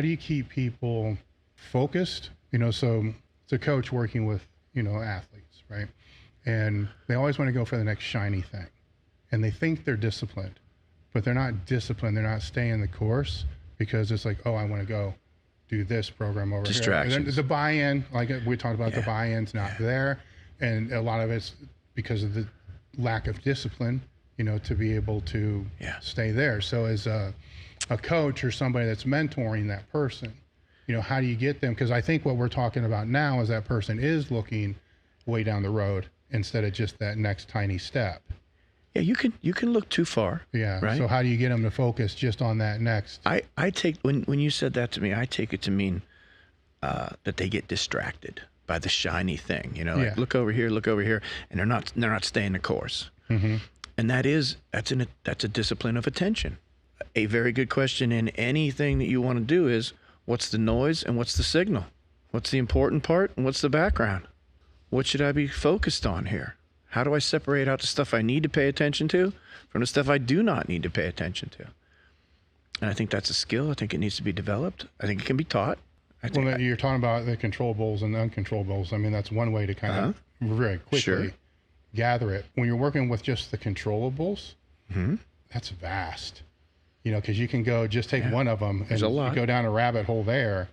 how do you keep people focused? So it's a coach working with, athletes, right? And they always want to go for the next shiny thing. And they think they're disciplined, but they're not disciplined. They're not staying the course because it's like, oh, I want to go do this program over Distractions. here. And then the buy-in, like we talked about, the buy-in's not there. And a lot of it's because of the lack of discipline, to be able to stay there. So as a coach or somebody that's mentoring that person, how do you get them? Because I think what we're talking about now is that person is looking way down the road instead of just that next tiny step. Yeah, you can look too far. Yeah. Right? So how do you get them to focus just on that next? I take when you said that to me, I take it to mean that they get distracted by the shiny thing. Like look over here, and they're not staying the course. Mm-hmm. And that's a discipline of attention. A very good question in anything that you want to do is, what's the noise and what's the signal? What's the important part and what's the background? What should I be focused on here? How do I separate out the stuff I need to pay attention to from the stuff I do not need to pay attention to? And I think that's a skill. I think it needs to be developed. I think it can be taught. You're talking about the controllables and the uncontrollables. I mean, that's one way to kind of very quickly gather it. When you're working with just the controllables, that's vast. Because you can go just take one of them and you go down a rabbit hole there,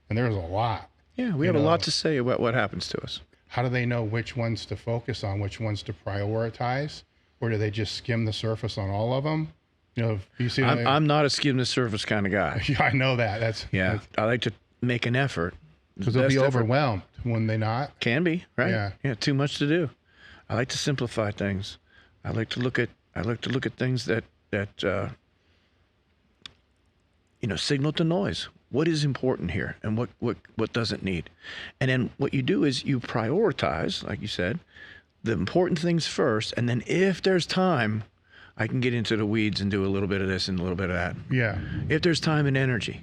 and there's a lot. Yeah, we have a lot to say about what happens to us. How do they know which ones to focus on, which ones to prioritize, or do they just skim the surface on all of them? You see, I'm not a skim the surface kind of guy. Yeah, I know that. I like to make an effort because they'll be overwhelmed when they not. Can be, right? Yeah, too much to do. I like to simplify things. I like to look at things that signal to noise. What is important here and what doesn't need? And then what you do is you prioritize, like you said, the important things first, and then if there's time, I can get into the weeds and do a little bit of this and a little bit of that. Yeah. If there's time and energy.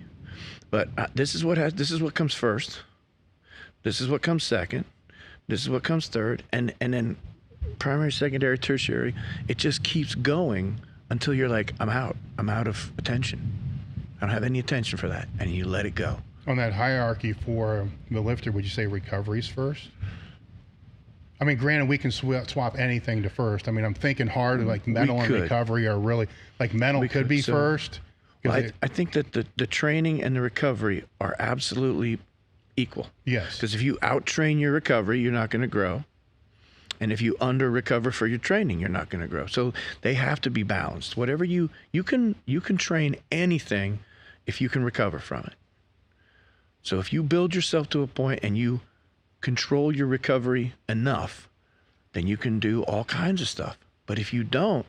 But this is what comes first. This is what comes second. This is what comes third. And then primary, secondary, tertiary, it just keeps going until you're like, I'm out of attention. I don't have any attention for that. And you let it go. On that hierarchy for the lifter, would you say recoveries first? I mean, granted, we can swap anything to first. I mean, I'm thinking hard, like mental and recovery are really, like mental could be first. Well, I think that the training and the recovery are absolutely equal. Yes. Because if you out-train your recovery, you're not going to grow. And if you under-recover for your training, you're not going to grow. So they have to be balanced. Whatever you can train anything if you can recover from it. So if you build yourself to a point and you control your recovery enough, then you can do all kinds of stuff. But if you don't,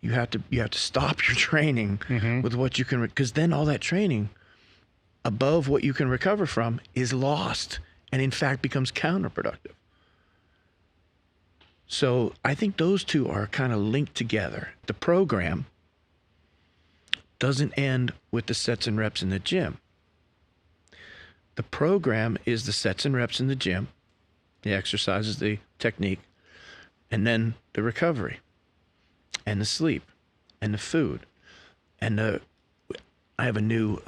you have to stop your training with what you can, because then all that training above what you can recover from is lost and in fact becomes counterproductive. So I think those two are kind of linked together. The program doesn't end with the sets and reps in the gym. The program is the sets and reps in the gym, the exercises, the technique, and then the recovery and the sleep and the food. And I have a new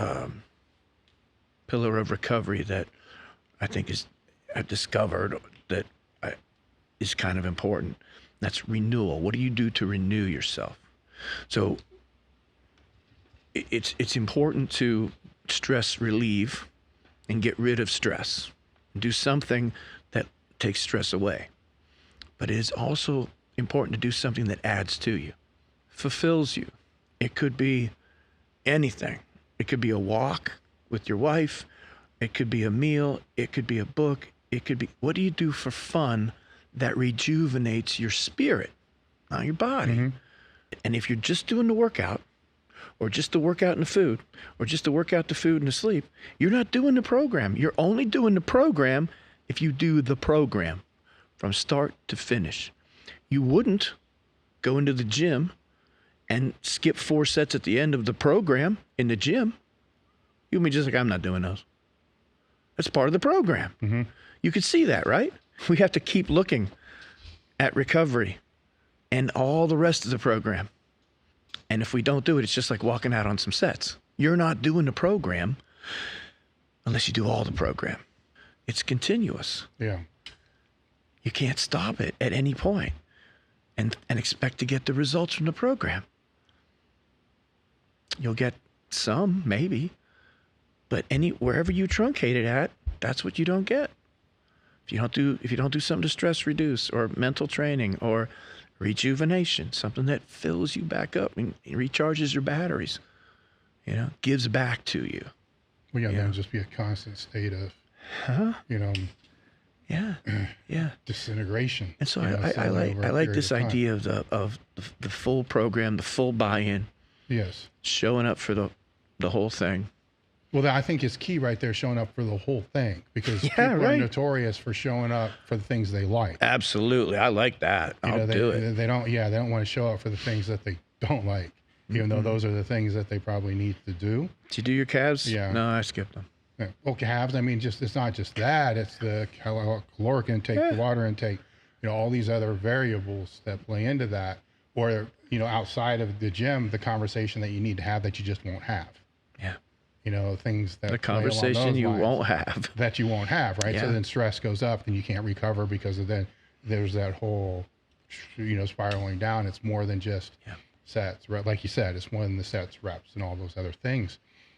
pillar of recovery that I think I've discovered that is kind of important. That's renewal. What do you do to renew yourself? So it's important to stress relieve and get rid of stress. Do something that takes stress away. But it is also important to do something that adds to you, fulfills you. It could be anything. It could be a walk with your wife. It could be a meal. It could be a book. It could be, what do you do for fun that rejuvenates your spirit, not your body? And if you're just doing the workout, or just the workout and the food, or just the workout, the food, and the sleep, you're not doing the program. You're only doing the program if you do the program from start to finish. You wouldn't go into the gym and skip 4 sets at the end of the program in the gym. You'd be just like, I'm not doing those. That's part of the program. You could see that, right? We have to keep looking at recovery and all the rest of the program. And if we don't do it, it's just like walking out on some sets. You're not doing the program unless you do all the program. It's continuous. Yeah. You can't stop it at any point and expect to get the results from the program. You'll get some, maybe, but wherever you truncate it at, that's what you don't get. If you don't do something to stress reduce or mental training or rejuvenation, something that fills you back up and recharges your batteries, gives back to you. Well, yeah, that would just be a constant state of, disintegration. And so I like this idea of the full program, the full buy-in. Yes. Showing up for the whole thing. Well, I think it's key right there, showing up for the whole thing, because people are notorious for showing up for the things they like. Absolutely. I like that. I'll do it. They don't want to show up for the things that they don't like, even though those are the things that they probably need to do. Did you do your calves? Yeah. No, I skipped them. Yeah. Well, calves, I mean, it's not just that. It's the caloric intake, the water intake, all these other variables that play into that. Or, outside of the gym, the conversation that you need to have that you just won't have. Yeah. Things that the conversation you won't have. That you won't have, right? Yeah. So then stress goes up and you can't recover because of then there's that whole, spiraling down. It's more than just sets, right? Like you said, it's more than the sets, reps, and all those other things.